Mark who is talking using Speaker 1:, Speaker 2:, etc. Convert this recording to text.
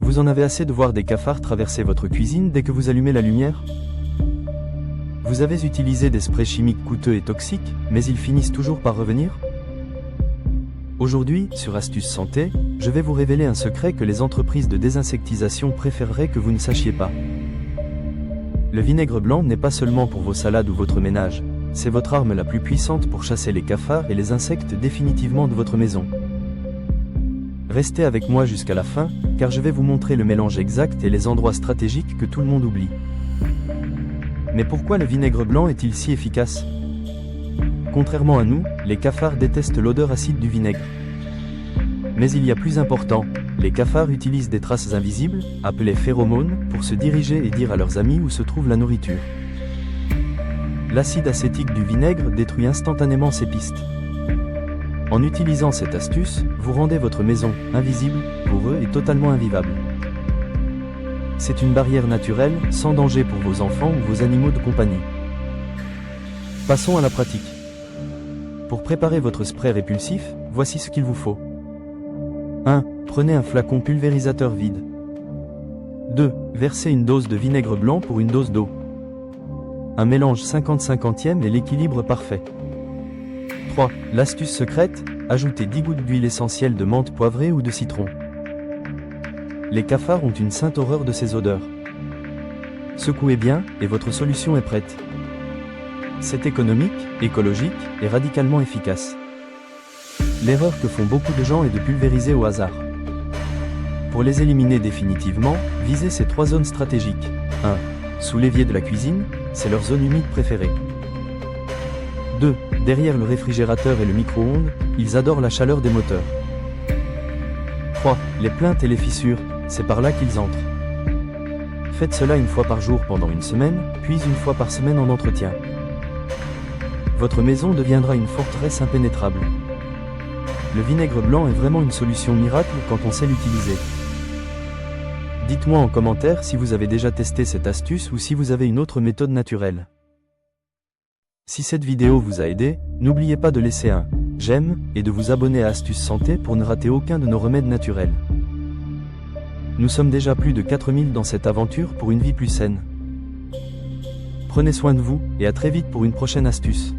Speaker 1: Vous en avez assez de voir des cafards traverser votre cuisine dès que vous allumez la lumière? Vous avez utilisé des sprays chimiques coûteux et toxiques, mais ils finissent toujours par revenir? Aujourd'hui, sur Astuces Santé, je vais vous révéler un secret que les entreprises de désinsectisation préféreraient que vous ne sachiez pas. Le vinaigre blanc n'est pas seulement pour vos salades ou votre ménage, c'est votre arme la plus puissante pour chasser les cafards et les insectes définitivement de votre maison. Restez avec moi jusqu'à la fin, car je vais vous montrer le mélange exact et les endroits stratégiques que tout le monde oublie. Mais pourquoi le vinaigre blanc est-il si efficace? Contrairement à nous, les cafards détestent l'odeur acide du vinaigre. Mais il y a plus important, les cafards utilisent des traces invisibles, appelées phéromones, pour se diriger et dire à leurs amis où se trouve la nourriture. L'acide acétique du vinaigre détruit instantanément ces pistes. En utilisant cette astuce, vous rendez votre maison invisible pour eux et totalement invivable. C'est une barrière naturelle, sans danger pour vos enfants ou vos animaux de compagnie. Passons à la pratique. Pour préparer votre spray répulsif, voici ce qu'il vous faut. 1. Prenez un flacon pulvérisateur vide. 2. Versez une dose de vinaigre blanc pour une dose d'eau. Un mélange 50-50e est l'équilibre parfait. 3. L'astuce secrète, ajoutez 10 gouttes d'huile essentielle de menthe poivrée ou de citron. Les cafards ont une sainte horreur de ces odeurs. Secouez bien, et votre solution est prête. C'est économique, écologique, et radicalement efficace. L'erreur que font beaucoup de gens est de pulvériser au hasard. Pour les éliminer définitivement, visez ces 3 zones stratégiques. 1. Sous l'évier de la cuisine, c'est leur zone humide préférée. 2. Derrière le réfrigérateur et le micro-ondes, ils adorent la chaleur des moteurs. 3. Les plaintes et les fissures, c'est par là qu'ils entrent. Faites cela une fois par jour pendant une semaine, puis une fois par semaine en entretien. Votre maison deviendra une forteresse impénétrable. Le vinaigre blanc est vraiment une solution miracle quand on sait l'utiliser. Dites-moi en commentaire si vous avez déjà testé cette astuce ou si vous avez une autre méthode naturelle. Si cette vidéo vous a aidé, n'oubliez pas de laisser un j'aime et de vous abonner à Astuces Santé pour ne rater aucun de nos remèdes naturels. Nous sommes déjà plus de 4000 dans cette aventure pour une vie plus saine. Prenez soin de vous et à très vite pour une prochaine astuce.